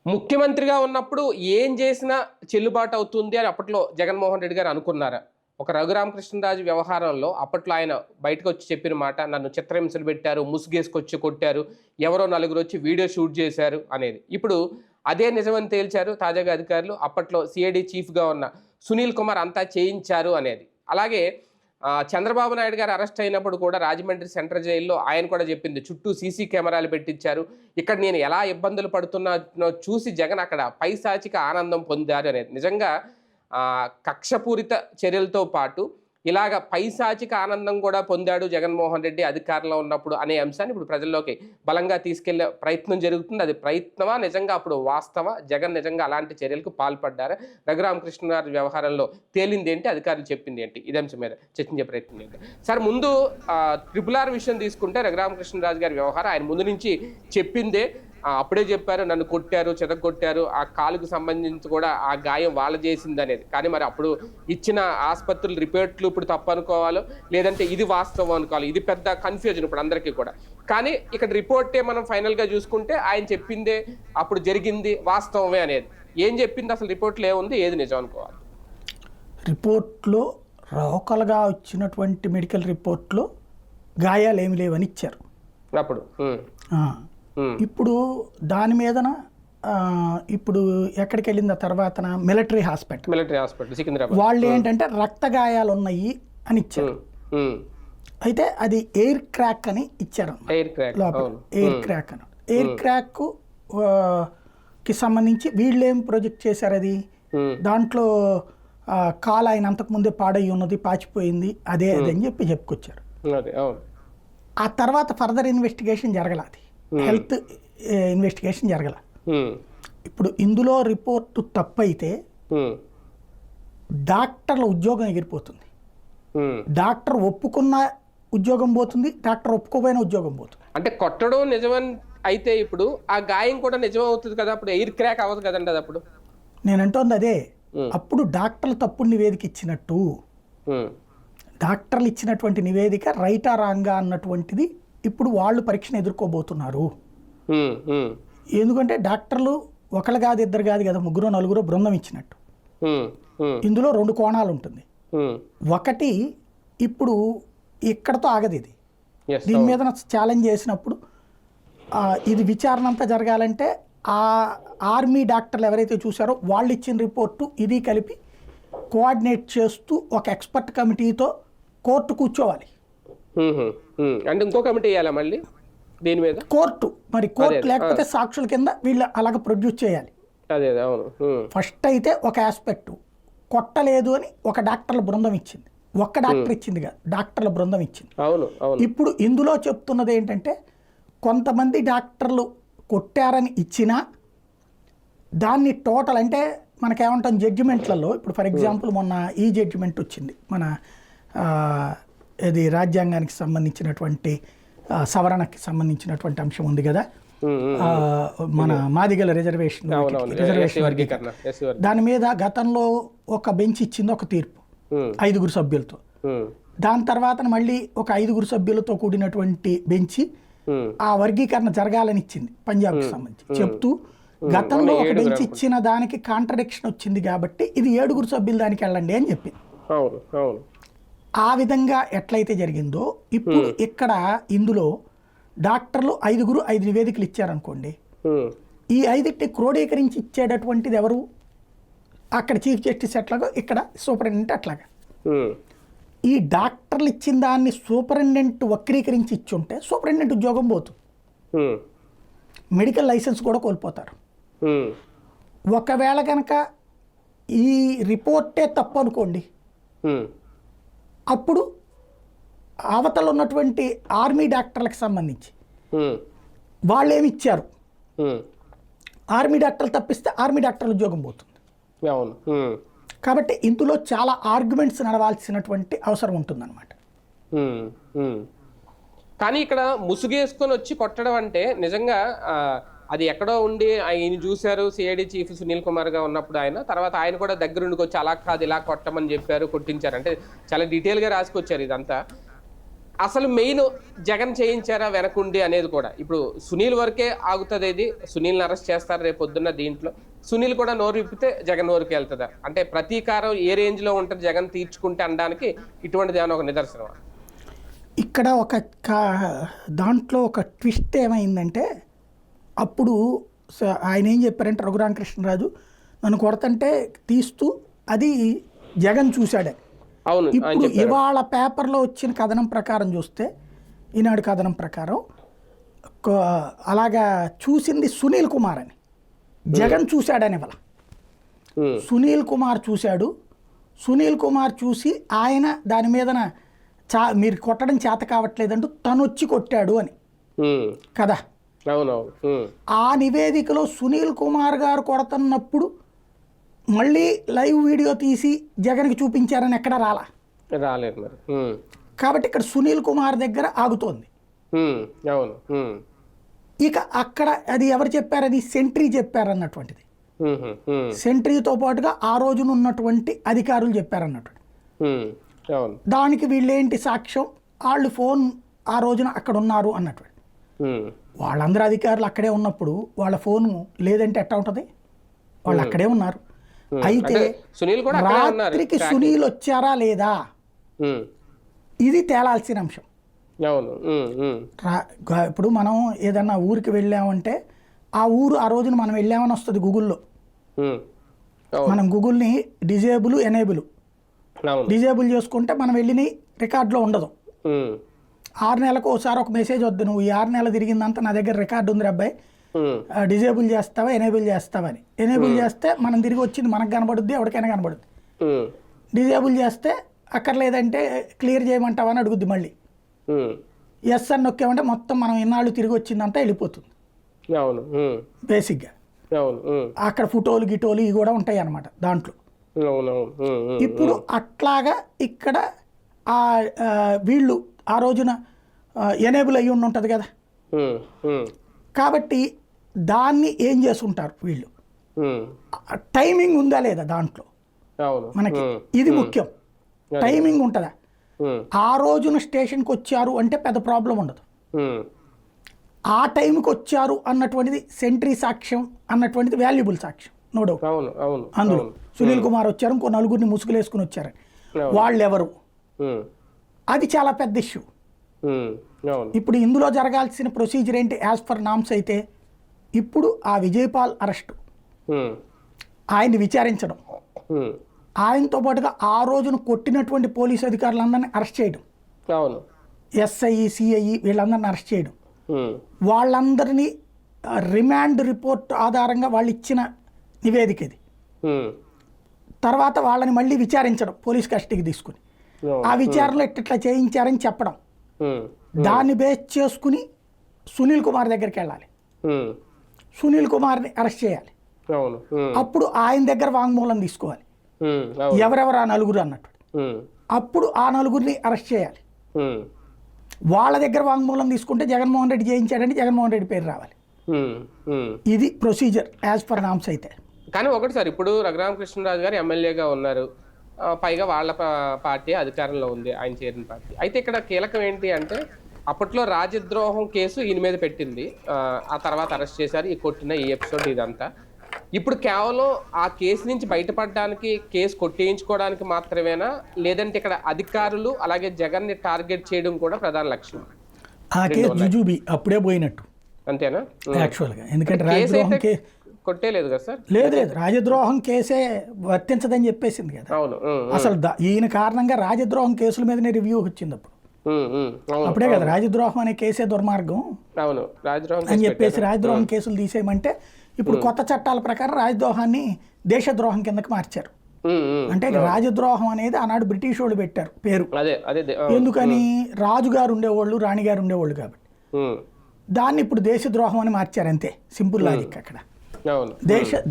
ముఖ్యమంత్రిగా ఉన్నప్పుడు ఏం చేసినా చెల్లుబాటు అవుతుంది అని అప్పట్లో జగన్మోహన్ రెడ్డి గారు అనుకున్నారా? ఒక రఘురామకృష్ణరాజు వ్యవహారంలో అప్పట్లో ఆయన బయటకు వచ్చి చెప్పిన మాట, నన్ను చిత్రహింసలు పెట్టారు, ముసుగేసుకొచ్చి కొట్టారు, ఎవరో నలుగురు వచ్చి వీడియో షూట్ చేశారు అనేది. ఇప్పుడు అదే నిజమని తేల్చారు తాజాగా అధికారులు. అప్పట్లో సిఐడి చీఫ్గా ఉన్న సునీల్ కుమార్ అంతా చేయించారు అనేది. అలాగే చంద్రబాబు నాయుడు గారు అరెస్ట్ అయినప్పుడు కూడా రాజమండ్రి సెంట్రల్ జైల్లో ఆయన కూడా చెప్పింది, చుట్టూ సీసీ కెమెరాలు పెట్టించారు, ఇక్కడ నేను ఎలా ఇబ్బందులు పడుతున్నానో చూసి జగన్ అక్కడ పైశాచిక ఆనందం పొందారు అనేది. నిజంగా కక్షపూరిత చర్యలతో పాటు ఇలాగ పైశాచిక ఆనందం కూడా పొందాడు జగన్మోహన్ రెడ్డి అధికారంలో ఉన్నప్పుడు అనే అంశాన్ని ఇప్పుడు ప్రజల్లోకి బలంగా తీసుకెళ్లే ప్రయత్నం జరుగుతుంది. అది ప్రయత్నమా, నిజంగా అప్పుడు వాస్తవ జగన్ నిజంగా అలాంటి చర్యలకు పాల్పడ్డారా? రఘురామకృష్ణరాజు వ్యవహారంలో తేలింది ఏంటి, అధికారులు చెప్పింది ఏంటి, ఇదే అంశం మీద చర్చించే ప్రయత్నం ఏంటి సార్. ముందు RRR విషయం తీసుకుంటే రఘురామకృష్ణరాజు గారి వ్యవహారం ఆయన ముందు నుంచి చెప్పిందే. అప్పుడే చెప్పారు, నన్ను కొట్టారు, చెదగొట్టారు, ఆ కాలుకు సంబంధించి కూడా ఆ గాయం వాళ్ళ చేసింది అనేది. కానీ మరి అప్పుడు ఇచ్చిన ఆసుపత్రుల రిపోర్ట్లు ఇప్పుడు తప్పు అనుకోవాలో లేదంటే ఇది వాస్తవం అనుకోవాలి, ఇది పెద్ద కన్ఫ్యూజన్ ఇప్పుడు అందరికీ కూడా. కానీ ఇక్కడ రిపోర్టే మనం ఫైనల్గా చూసుకుంటే ఆయన చెప్పిందే అప్పుడు జరిగింది వాస్తవమే అనేది. ఏం చెప్పింది అసలు రిపోర్ట్లో ఏముంది, ఏది నిజం అనుకోవాలి? రిపోర్ట్లో లోకల్గా వచ్చినటువంటి మెడికల్ రిపోర్ట్లో గాయాలు ఏమి లేవని ఇచ్చారు అప్పుడు. ఇప్పుడు దాని మీదన ఇప్పుడు ఎక్కడికి వెళ్ళిన తర్వాత మిలిటరీ హాస్పిటల్ సికింద్రాబాద్ వాళ్ళు ఏంటంటే రక్త గాయాలు ఉన్నాయి అని ఇచ్చారు. అయితే అది ఎయిర్ క్రాక్ అని ఇచ్చారు లోపల. ఎయిర్ క్రాక్ అని, ఎయిర్ క్రాక్ కి సంబంధించి వీళ్ళు ఏం ప్రొజెక్ట్ చేశారు, అది దాంట్లో కాలు ఆయన అంతకుముందే పాడై ఉన్నది, పాచిపోయింది, అదే అని చెప్పుకొచ్చారు. ఆ తర్వాత ఫర్దర్ ఇన్వెస్టిగేషన్ జరగలేదు, హెల్త్ ఇన్వెస్టిగేషన్ జరగల. ఇప్పుడు ఇందులో రిపోర్టు తప్పైతే డాక్టర్ల ఉద్యోగం ఎగిరిపోతుంది. డాక్టర్ ఒప్పుకున్న ఉద్యోగం పోతుంది, డాక్టర్ ఒప్పుకోపోయిన ఉద్యోగం పోతుంది. అంటే కొట్టడం నిజమని అయితే ఇప్పుడు ఆ గాయం కూడా నిజం అవుతుంది కదా, అప్పుడు ఎయిర్ క్రాక్ అవ్వదు కదండి అది. అప్పుడు నేనంటోంది అదే, అప్పుడు డాక్టర్లు తప్పుడు నివేదిక ఇచ్చినట్టు, డాక్టర్లు ఇచ్చినటువంటి నివేదిక రైటా రాంగా అన్నటువంటిది ఇప్పుడు వాళ్ళు పరీక్షను ఎదుర్కోబోతున్నారు. ఎందుకంటే డాక్టర్లు ఒకళ్ళు కాదు, ఇద్దరు కాదు కదా, ముగ్గురు నలుగురు బృందం ఇచ్చినట్టు. ఇందులో రెండు కోణాలు ఉంటుంది. ఒకటి, ఇప్పుడు ఇక్కడతో ఆగదు ఇది, దీని మీద ఛాలెంజ్ చేసినప్పుడు ఇది విచారణ అంతా జరగాలంటే ఆ ఆర్మీ డాక్టర్లు ఎవరైతే చూసారో వాళ్ళు ఇచ్చిన రిపోర్టు ఇది కలిపి కోఆర్డినేట్ చేస్తూ ఒక ఎక్స్పర్ట్ కమిటీతో కోర్టు కూర్చోవాలి. అంటే ఇంకో కమిటీ వేయాలా మళ్ళీ దీని మీద? కోర్టు లేకపోతే సాక్షుల కింద వీళ్ళు అలాగ ప్రొడ్యూస్ చేయాలి. ఫస్ట్ అయితే ఒక ఆస్పెక్ట్ కొట్టలేదు అని ఒక డాక్టర్ల బృందం ఇచ్చింది, ఒక్క డాక్టర్ ఇచ్చింది కాదు, డాక్టర్ల బృందం ఇచ్చింది. ఇప్పుడు ఇందులో చెప్తున్నది ఏంటంటే కొంతమంది డాక్టర్లు కొట్టారని ఇచ్చినా దాన్ని టోటల్ అంటే మనకేమంటాం జడ్జిమెంట్లలో, ఇప్పుడు ఫర్ ఎగ్జాంపుల్ మొన్న ఈ జడ్జిమెంట్ వచ్చింది, మన ఇది రాజ్యాంగానికి సంబంధించినటువంటి సవరణకి సంబంధించినటువంటి అంశం ఉంది కదా, మన మాదిగల రిజర్వేషన్ దాని మీద గతంలో ఒక బెంచ్ ఇచ్చింది ఒక తీర్పు 5 సభ్యులతో. దాని తర్వాత మళ్ళీ ఒక 5 సభ్యులతో కూడినటువంటి బెంచి ఆ వర్గీకరణ జరగాలని ఇచ్చింది పంజాబ్కి సంబంధించి, చెప్తూ గతంలో ఒక బెంచ్ ఇచ్చిన దానికి కాంట్రడిక్షన్ వచ్చింది కాబట్టి ఇది 7 సభ్యుల దానికి వెళ్ళండి అని చెప్పింది. ఆ విధంగా ఎట్లయితే జరిగిందో ఇప్పుడు ఇక్కడ ఇందులో డాక్టర్లు 5 నివేదికలు ఇచ్చారనుకోండి, ఈ 5ని క్రోడీకరించి ఇచ్చేటటువంటిది ఎవరు? అక్కడ చీఫ్ జస్టిస్ ఎట్లాగో ఇక్కడ సూపరింటెండెంట్ అట్లాగా. ఈ డాక్టర్లు ఇచ్చిన దాన్ని సూపరింటెండెంట్ వక్రీకరించి ఇచ్చుంటే సూపరింటెండెంట్ ఉద్యోగం పోతుంది, మెడికల్ లైసెన్స్ కూడా కోల్పోతారు. ఒకవేళ కనుక ఈ రిపోర్టే తప్పు అనుకోండి, అప్పుడు అవతల ఉన్నటువంటి ఆర్మీ డాక్టర్లకు సంబంధించి వాళ్ళు ఏమి ఇచ్చారు, ఆర్మీ డాక్టర్లు తప్పిస్తే ఆర్మీ డాక్టర్ల ఉద్యోగం పోతుంది. కాబట్టి ఇందులో చాలా ఆర్గ్యుమెంట్స్ నడవాల్సినటువంటి అవసరం ఉంటుందన్నమాట. కానీ ఇక్కడ ముసుగేసుకొని వచ్చి కొట్టడం అంటే నిజంగా అది ఎక్కడో ఉండి ఆయన చూశారు, సిఐడి చీఫ్ సునీల్ కుమార్గా ఉన్నప్పుడు ఆయన, తర్వాత ఆయన కూడా దగ్గరుండికి వచ్చి అలా కాదు ఇలా కొట్టమని చెప్పారు, కొట్టించారు అంటే చాలా డీటెయిల్గా రాసుకొచ్చారు ఇదంతా. అసలు మెయిన్ జగన్ చేయించారా వెనకుండి అనేది కూడా ఇప్పుడు సునీల్ వరకే ఆగుతుంది. ఇది సునీల్ని అరెస్ట్ చేస్తారు రేపు పొద్దున్న. దీంట్లో సునీల్ కూడా నోరు విప్పితే జగన్ నోరుకి వెళ్తుందా? అంటే ప్రతీకారం ఏ రేంజ్ లో ఉంటుంది జగన్ తీర్చుకుంటే అనడానికి ఇటువంటిది ఏమైనా ఒక నిదర్శనం? ఇక్కడ ఒక దాంట్లో ఒక ట్విస్ట్ ఏమైందంటే, అప్పుడు ఆయన ఏం చెప్పారంటే రఘురామకృష్ణరాజు నన్ను కొడతంటే తీస్తూ అది జగన్ చూశాడే. అవును. ఇప్పుడు ఇవాళ పేపర్లో వచ్చిన కథనం ప్రకారం చూస్తే, ఈనాడు కథనం ప్రకారం అలాగా చూసింది సునీల్ కుమార్ అని. జగన్ చూశాడని ఇవాళ సునీల్ కుమార్ చూశాడు. సునీల్ కుమార్ చూసి ఆయన దాని మీదన మీరు కొట్టడం చేత కావట్లేదంటూ తను వచ్చి కొట్టాడు అని కదా. ఆ నివేదికలో సునీల్ కుమార్ గారు కొడుతున్నప్పుడు మళ్ళీ లైవ్ వీడియో తీసి జగన్కి చూపించారని ఎక్కడ రాలేదు మరి. కాబట్టి ఇక్కడ సునీల్ కుమార్ దగ్గర ఆగుతోంది. ఇక అక్కడ అది ఎవరు చెప్పారు? అది సెంట్రీ చెప్పారన్నటువంటిది. సెంట్రీతో పాటుగా ఆ రోజున ఉన్నటువంటి అధికారులు చెప్పారన్నటువంటి. దానికి వీళ్ళేంటి సాక్ష్యం? వాళ్ళు ఫోన్ ఆ రోజున అక్కడ ఉన్నారు అన్నటువంటి. వాళ్ళందరూ అధికారులు అక్కడే ఉన్నప్పుడు వాళ్ళ ఫోను లేదంటే ఎట్లా ఉంటుంది? వాళ్ళు అక్కడే ఉన్నారు. అయితే రాత్రికి సునీల్ వచ్చారా లేదా ఇది తేలాల్సిన అంశం. ఇప్పుడు మనం ఏదన్నా ఊరికి వెళ్ళామంటే ఆ ఊరు ఆ రోజున మనం వెళ్ళామని వస్తుంది గూగుల్లో. మనం గూగుల్ని డిజేబుల్ చేసుకుంటే మనం వెళ్ళిన రికార్డులో ఉండదు. 6 నెలలకు ఒకసారి ఒక మెసేజ్ వద్దు, నువ్వు ఈ 6 నెలలు తిరిగిందంతా నా దగ్గర రికార్డు ఉంది అబ్బాయి, డిజేబుల్ చేస్తావా ఎనేబుల్ చేస్తావా అని. ఎనేబుల్ చేస్తే మనం తిరిగి వచ్చింది మనకు కనబడుద్ది, ఎవరికైనా కనబడుద్ది. డిజేబుల్ చేస్తే అక్కర్లేదంటే క్లియర్ చేయమంటావా అని అడుగుద్ది. మళ్ళీ ఎస్ అని నొక్కామంటే మొత్తం మనం ఇన్నాళ్ళు తిరిగి వచ్చిందంతా వెళ్ళిపోతుంది బేసిక్గా. అక్కడ ఫోటోలు గిటోలు ఇవి కూడా ఉంటాయి అన్నమాట దాంట్లో. ఇప్పుడు అట్లాగా ఇక్కడ వీళ్ళు ఆ రోజున ఎనేబుల్ అయ్యి ఉంటుంది కదా. కాబట్టి దాన్ని ఏం చేసుకుంటారు వీళ్ళు? టైమింగ్ ఉందా లేదా దాంట్లో మనకి ఇది ముఖ్యం. టైమింగ్ ఉంటుందా? ఆ రోజున స్టేషన్కి వచ్చారు అంటే పెద్ద ప్రాబ్లం ఉండదు. ఆ టైంకి వచ్చారు అన్నటువంటిది సెంట్రీ సాక్ష్యం అన్నటువంటిది వాల్యుబుల్ సాక్ష్యం, నో డౌట్. అందులో సునీల్ కుమార్ వచ్చారు, ఇంకో 4గురిని ముసుగులేసుకుని వచ్చారని. వాళ్ళు ఎవరు? అది చాలా పెద్ద ఇష్యూ. ఇప్పుడు ఇందులో జరగాల్సిన ప్రొసీజర్ ఏంటి? యాజ్ పర్ నామ్స్ అయితే ఇప్పుడు ఆ విజయపాల్ అరెస్టు, ఆయన్ని విచారించడం, ఆయనతో పాటుగా ఆ రోజున కొట్టినటువంటి పోలీసు అధికారులందరినీ అరెస్ట్ చేయడం, ఎస్ఐ సిఐ వీళ్ళందరినీ అరెస్ట్ చేయడం, వాళ్ళందరినీ రిమాండ్ రిపోర్ట్ ఆధారంగా వాళ్ళు ఇచ్చిన నివేదిక ఇది. తర్వాత వాళ్ళని మళ్ళీ విచారించడం, పోలీస్ కస్టడీకి తీసుకుని ఆ విచారణలో ఇట్లా చేయించారని చెప్పడం, దాన్ని బేస్ చేసుకుని సునీల్ కుమార్ దగ్గరికి వెళ్ళాలి, సునీల్ కుమార్ని అరెస్ట్ చేయాలి, అప్పుడు ఆయన దగ్గర వాంగ్మూలం తీసుకోవాలి ఎవరెవరు ఆ 4 అన్నట్టు. అప్పుడు ఆ 4గురిని అరెస్ట్ చేయాలి, వాళ్ళ దగ్గర వాంగ్మూలం తీసుకుంటే జగన్మోహన్ రెడ్డి చేయించాడంటే జగన్మోహన్ రెడ్డి పేరు రావాలి. ఇది ప్రొసీజర్ యాజ్ పర్ నామ్స్ అయితే. కానీ ఒకటి సార్, ఇప్పుడు రఘురామకృష్ణరాజు గారు ఎమ్మెల్యేగా ఉన్నారు, పైగా వాళ్ళ పార్టీ అధికారంలో ఉంది, ఆయన చేరిన పార్టీ. అయితే ఇక్కడ కీలకం ఏంటి అంటే అప్పట్లో రాజద్రోహం కేసు ఈయన మీద పెట్టింది, ఆ తర్వాత అరెస్ట్ చేశారు, ఈ కొట్టిన ఈ ఎపిసోడ్ ఇదంతా. ఇప్పుడు కేవలం ఆ కేసు నుంచి బయటపడడానికి, కేసు కొట్టేయించుకోవడానికి మాత్రమేనా, లేదంటే ఇక్కడ అధికారులు అలాగే జగన్ని టార్గెట్ చేయడం కూడా ప్రధాన లక్ష్యం? ఆ కేసు జుజుబి అప్పుడే పోయినట్టు అంతేనా యాక్చువల్గా? ఎందుకంటే రాజద్రోహం కొట్టేలేదు కదా సార్? లేదు, రాజద్రోహం కేసే వర్తించదని చెప్పేసింది కదా. అసలు ఈయన కారణంగా రాజద్రోహం కేసుల మీదనే రివ్యూ వచ్చింది అప్పుడు. అప్పుడే కదా రాజద్రోహం అనే కేసే దుర్మార్గం అని చెప్పేసి రాజద్రోహం కేసులు తీసేయమంటే ఇప్పుడు కొత్త చట్టాల ప్రకారం రాజద్రోహాన్ని దేశద్రోహం కిందకి మార్చారు. అంటే రాజద్రోహం అనేది ఆనాడు బ్రిటిష్ వాళ్ళు పెట్టారు పేరు. ఎందుకని? రాజుగారు ఉండేవాళ్ళు, రాణిగారు ఉండేవాళ్ళు కాబట్టి. దాన్ని ఇప్పుడు దేశద్రోహం అని మార్చారు, అంతే. సింపుల్ లాజిక్ అక్కడ.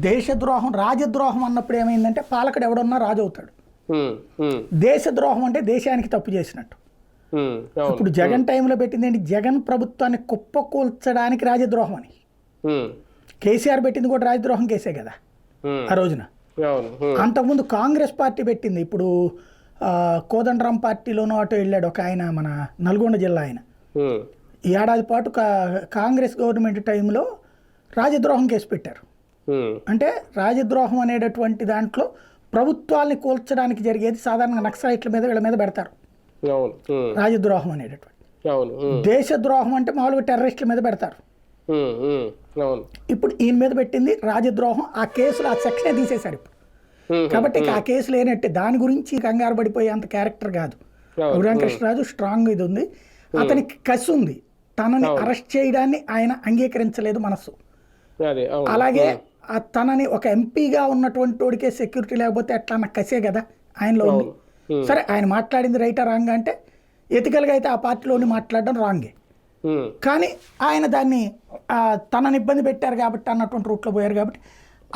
దేశద్రోహం, రాజద్రోహం అన్నప్పుడు ఏమైందంటే పాలకుడు ఎవడన్నా రాజు అవుతాడు. దేశద్రోహం అంటే దేశానికి తప్పు చేసినట్టు. ఇప్పుడు జగన్ టైంలో పెట్టింది ఏంటి? జగన్ ప్రభుత్వాన్ని కుప్పకూల్చడానికి రాజద్రోహం అని. కేసీఆర్ పెట్టింది కూడా రాజద్రోహం కేసే కదా ఆ రోజున. అంతకుముందు కాంగ్రెస్ పార్టీ పెట్టింది. ఇప్పుడు కోదండరాం పార్టీలోనూ అటు వెళ్ళాడు ఒక ఆయన, మన నల్గొండ జిల్లా ఆయన. ఈ ఏడాది పాటు కాంగ్రెస్ గవర్నమెంట్ టైంలో రాజద్రోహం కేసు పెట్టారు. అంటే రాజద్రోహం అనేటటువంటి దాంట్లో ప్రభుత్వాల్ని కూల్చడానికి జరిగేది సాధారణంగా నక్సలైట్ల మీద వీళ్ళ మీద పెడతారు రాజద్రోహం అనేటటువంటి. దేశద్రోహం అంటే మామూలుగా టెర్రరిస్టుల మీద పెడతారు. ఇప్పుడు ఈయన మీద పెట్టింది రాజద్రోహం. ఆ కేసులో ఆ సెక్షనే తీసేశారు ఇప్పుడు. కాబట్టి ఆ కేసు లేనట్టే. దాని గురించి కంగారు పడిపోయే అంత క్యారెక్టర్ కాదు రఘురామకృష్ణరాజు. స్ట్రాంగ్ ఇది ఉంది, అతనికి కసి ఉంది. తనని అరెస్ట్ చేయడాన్ని ఆయన అంగీకరించలేదు మనస్సు. అలాగే తనని ఒక ఎంపీగా ఉన్నటువంటి వాడికే సెక్యూరిటీ లేకపోతే ఎట్లా అన్న కసే కదా ఆయనలో ఉంది. సరే, ఆయన మాట్లాడింది రైటా రాంగ్ అంటే ఎథికల్గా అయితే ఆ పార్టీలోని మాట్లాడడం రాంగే. కానీ ఆయన దాన్ని తనని ఇబ్బంది పెట్టారు కాబట్టి అన్నటువంటి రూట్లో పోయారు కాబట్టి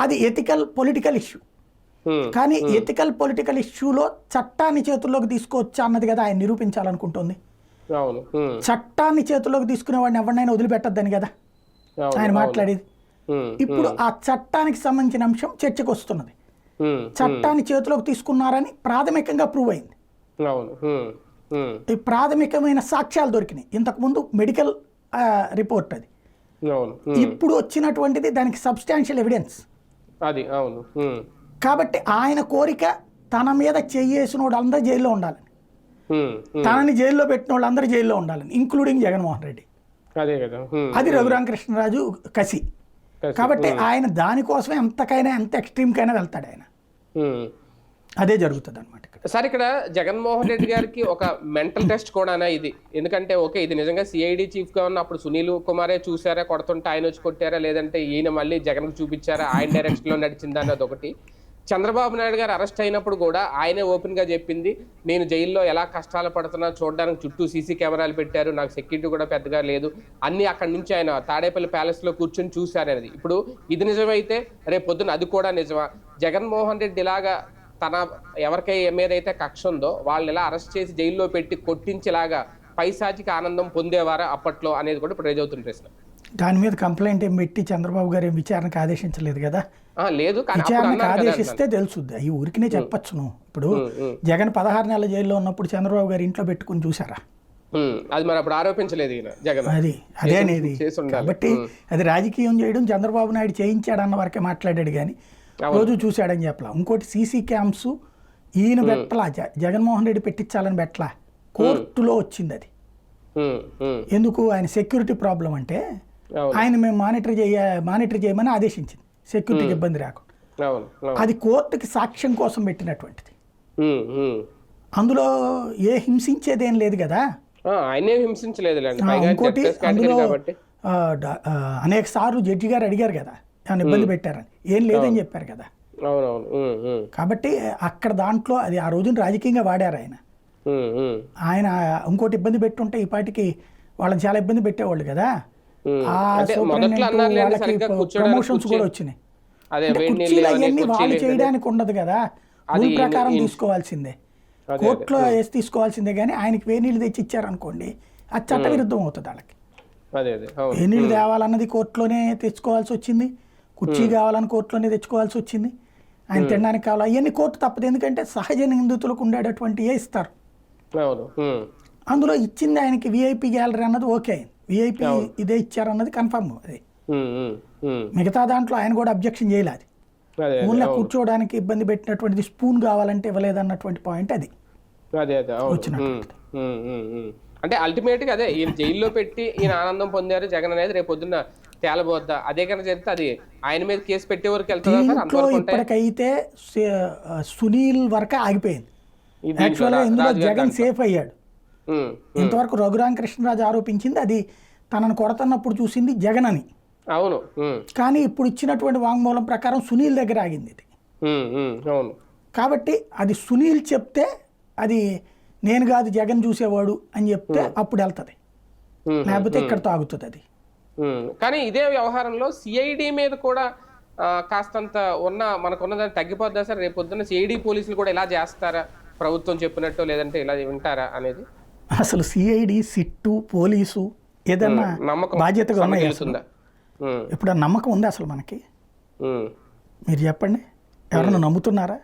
అది ఎథికల్ పొలిటికల్ ఇష్యూ. కానీ ఎథికల్ పొలిటికల్ ఇష్యూలో చట్టాన్ని చేతుల్లోకి తీసుకోవచ్చా అన్నది కదా ఆయన నిరూపించాలనుకుంటుంది. చట్టాన్ని చేతుల్లోకి తీసుకునే వాడిని ఎవరినైనా వదిలిపెట్టద్దని కదా ఆయన మాట్లాడేది. ఇప్పుడు ఆ చట్టానికి సంబంధించిన అంశం చర్చకు వస్తున్నది. చట్టాన్ని చేతిలోకి తీసుకున్నారని ప్రాథమికంగా ప్రూవ్ అయింది. ఈ ప్రాథమికమైన సాక్ష్యాలు దొరికినాయి. ఇంతకుముందు మెడికల్ రిపోర్ట్ అది. ఇప్పుడు వచ్చినటువంటిది దానికి సబ్స్టాన్షియల్ ఎవిడెన్స్. కాబట్టి ఆయన కోరిక తన మీద చేసిన వాళ్ళందరూ జైల్లో ఉండాలని, తనని జైల్లో పెట్టిన వాళ్ళందరూ జైల్లో ఉండాలని, ఇంక్లూడింగ్ జగన్మోహన్ రెడ్డి. అది రఘురామకృష్ణరాజు కసి. కాబట్టి ఆయన దానికోసమే ఎంతకైనా ఎంత ఎక్స్ట్రీమ్కైనా వెళ్తాడు ఆయన. అదే జరుగుతుంది అనమాట. సార్, ఇక్కడ జగన్మోహన్ రెడ్డి గారికి ఒక మెంటల్ టెస్ట్ కూడానా ఇది? ఎందుకంటే ఓకే, ఇది నిజంగా సిఐడి చీఫ్గా ఉన్నప్పుడు సునీల్ కుమారే చూసారా కొడుతుంటే ఆయన వచ్చి కొట్టారా, లేదంటే ఈయన మళ్ళీ జగన్కు చూపించారా, ఆయన డైరెక్షన్లో నడిచిందా అన్నది ఒకటి. చంద్రబాబు నాయుడు గారు అరెస్ట్ అయినప్పుడు కూడా ఆయనే ఓపెన్గా చెప్పింది, నేను జైల్లో ఎలా కష్టాలు పడుతున్నా చూడడానికి చుట్టూ సీసీ కెమెరాలు పెట్టారు, నాకు సెక్యూరిటీ కూడా పెద్దగా లేదు, అన్నీ అక్కడి నుంచి ఆయన తాడేపల్లి ప్యాలెస్లో కూర్చొని చూశారనేది. ఇప్పుడు ఇది నిజమైతే రేపు పొద్దున అది కూడా నిజమా? జగన్మోహన్ రెడ్డి ఇలాగా తన ఎవరికై మీదైతే కక్ష ఉందో వాళ్ళు ఇలా అరెస్ట్ చేసి జైల్లో పెట్టి కొట్టించేలాగా పైశాచిక ఆనందం పొందేవారా అప్పట్లో అనేది కూడా ఇప్పుడు రేజ్ అవుతున్న ప్రశ్న. దాని మీద కంప్లైంట్ ఏం పెట్టి చంద్రబాబు గారు ఏం విచారణకు ఆదేశించలేదు కదా. లేదు, విచారణకు ఆదేశిస్తే తెలుసుద్ది. ఈ ఊరికినే చెప్పచ్చును. ఇప్పుడు జగన్ 16 నెలల జైల్లో ఉన్నప్పుడు చంద్రబాబు గారు ఇంట్లో పెట్టుకుని చూసారా? అది మరి అప్పుడు ఆరోపించలేదు జగన్. అదే అనేది. కాబట్టి అది రాజకీయం చేయడం చంద్రబాబు నాయుడు చేయించాడన్న వరకే మాట్లాడాడు కానీ రోజు చూశాడని చెప్పలా. ఇంకోటి సీసీ క్యామ్స్ ఈయన పెట్టలా, జగన్మోహన్ రెడ్డి పెట్టించాలని పెట్టలా, కోర్టులో వచ్చింది అది. ఎందుకు? ఆయన సెక్యూరిటీ ప్రాబ్లం అంటే ఆయన మేము మానిటర్ చేయమని ఆదేశించింది, సెక్యూరిటీకి ఇబ్బంది రాకుండా. అది కోర్టుకి సాక్ష్యం కోసం పెట్టినటువంటిది. అందులో ఏ హింసించేదేం లేదు కదా. ఇంకోటి అందులో అనేక సార్లు జడ్జి గారు అడిగారు కదా ఏమైనా ఇబ్బంది పెట్టారని, ఏం లేదని చెప్పారు కదా. కాబట్టి అక్కడ దాంట్లో అది ఆ రోజున రాజకీయంగా వాడారు ఆయన. ఆయన ఇంకోటి ఇబ్బంది పెట్టుంటే ఈ పాటికి వాళ్ళని చాలా ఇబ్బంది పెట్టేవాళ్ళు కదా. ఆ ప్రమోషన్స్ కూడా వచ్చినాయి. కుర్చీలు అవన్నీ వాళ్ళు చేయడానికి ఉండదు కదా, రూల్ ప్రకారం తీసుకోవాల్సిందే, కోర్టులో వేసి తీసుకోవాల్సిందే. కానీ ఆయనకి వేనీళ్ళు తెచ్చి ఇచ్చారనుకోండి అది చట్ట విరుద్ధం అవుతుంది వాళ్ళకి. వేనీళ్ళు తేవాలన్నది కోర్టులోనే తెచ్చుకోవాల్సి వచ్చింది, కుర్చీ కావాలని కోర్టులోనే తెచ్చుకోవాల్సి వచ్చింది, ఆయన తినడానికి కావాలి, అవన్నీ కోర్టు తప్పదు. ఎందుకంటే సహజ నిందితులకు ఉండేటటువంటి ఇస్తారు. అందులో ఇచ్చింది ఆయనకి విఐపి గ్యాలరీ అన్నది ఓకే, విఐపి ఇదే ఇచ్చారన్నది కన్ఫర్మ్. అది మిగతా దాంట్లో ఆయన కూడా అబ్జెక్షన్ చేయలేదు. ఊళ్ళో కూర్చోవడానికి ఇబ్బంది పెట్టినటువంటిది స్పూన్ కావాలంటే ఇవ్వలేదన్నటువంటి పాయింట్ అది వచ్చినటువంటి. అంటే అల్టిమేట్గా అదే ఈయన జైల్లో పెట్టి ఈయన ఆనందం పొందారు జగన్ అనేది రేపు పొద్దున్న తేలబోద్దా? అదే కనుక జరిగితే అది ఆయన మీద కేసు పెట్టే వరకు వెళ్తుందా? ఇప్పటికైతే సునీల్ వరకు ఆగిపోయింది. యాక్చువల్గా ఇందులో జగన్ సేఫ్ అయ్యాడు. ఇంతవరకు రఘురామకృష్ణరాజు ఆరోపించింది అది తనను కొడుతున్నప్పుడు చూసింది జగన్ అని. అవును. కానీ ఇప్పుడు ఇచ్చినటువంటి వాంగ్మూలం ప్రకారం సునీల్ దగ్గర ఆగింది ఇది. కాబట్టి అది సునీల్ చెప్తే అది నేను కాదు జగన్ చూసేవాడు అని చెప్తే అప్పుడు వెళ్తుంది, లేకపోతే ఇక్కడ తాగుతుంది అది. కానీ ఇదే వ్యవహారంలో సిఐడి మీద కూడా కాస్తంత మనకున్నదాన్ని తగ్గిపోద్దా సార్? రేపు పొద్దున్న సిఐడి పోలీసులు కూడా ఇలా చేస్తారా ప్రభుత్వం చెప్పినట్టు, లేదంటే ఇలా వింటారా అనేది? అసలు సిఐడి, సిట్టు, పోలీసు ఏదన్నా బాధ్యతగా ఉన్నాయి? ఇప్పుడు ఆ నమ్మకం ఉంది అసలు మనకి? మీరు చెప్పండి, ఎవరన్నా నమ్ముతున్నారా?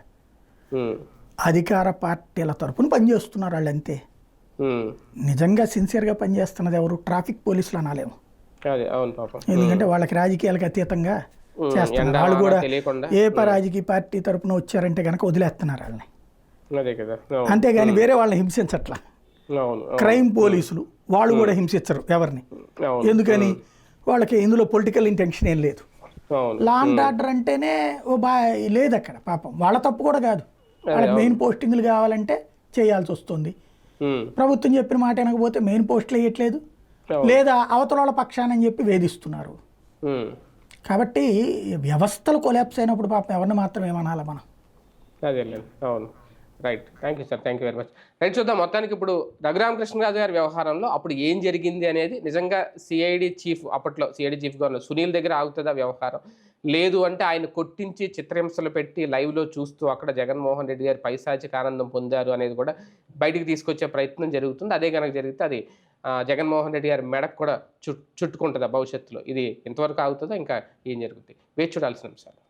అధికార పార్టీల తరపున పనిచేస్తున్నారు వాళ్ళు అంతే. నిజంగా సిన్సియర్గా పనిచేస్తున్నది ఎవరు? ట్రాఫిక్ పోలీసులు అనాలేము. అదే అవును పాపం. ఎందుకంటే వాళ్ళకి రాజకీయాలకు అతీతంగా చేస్తున్నారు. వాళ్ళు కూడా ఏ రాజకీయ పార్టీ తరపున వచ్చారంటే కనుక వదిలేస్తున్నారు వాళ్ళని. అదే కదా. అంతేగాని వేరే వాళ్ళని హింసించట్లా. క్రైమ్ పోలీసులు వాళ్ళు కూడా హింసించరు ఎవరిని. ఎందుకని? వాళ్ళకి ఇందులో పొలిటికల్ ఇంటెన్షన్ ఏం లేదు. లా అండ్ ఆర్డర్ అంటేనే లేదు అక్కడ. పాపం వాళ్ళ తప్పు కూడా కాదు. వాళ్ళకి మెయిన్ పోస్టింగ్లు కావాలంటే చేయాల్సి వస్తుంది. ప్రభుత్వం చెప్పిన మాట వినకపోతే మెయిన్ పోస్టులు వేయట్లేదు, లేదా అవతల వాళ్ళ పక్షానని చెప్పి వేధిస్తున్నారు. కాబట్టి వ్యవస్థలు కొలాప్స్ అయినప్పుడు పాపం ఎవరిని మాత్రం ఏమనాలి మనం. అదేలేండి. అవును. Right. Thank you sir. Thank you very much. Right, చూద్దాం మొత్తానికి ఇప్పుడు రఘురామకృష్ణరాజు గారి వ్యవహారంలో అప్పుడు ఏం జరిగింది అనేది నిజంగా సిఐడి చీఫ్, అప్పట్లో సిఐడి చీఫ్గా ఉన్న సునీల్ దగ్గర ఆగుతుందా వ్యవహారం, లేదు అంటే ఆయన కొట్టించి చిత్రహింసలు పెట్టి లైవ్లో చూస్తూ అక్కడ జగన్మోహన్ రెడ్డి గారి పైశాచిక ఆనందం పొందారు అనేది కూడా బయటికి తీసుకొచ్చే ప్రయత్నం జరుగుతుంది. అదే కనుక జరిగితే అది జగన్మోహన్ రెడ్డి గారి మెడకు కూడా చుట్టుకుంటుందా భవిష్యత్తులో? ఇది ఎంతవరకు ఆగుతుందో ఇంకా ఏం జరుగుతుంది వేచి చూడాల్సిన అంశాలు.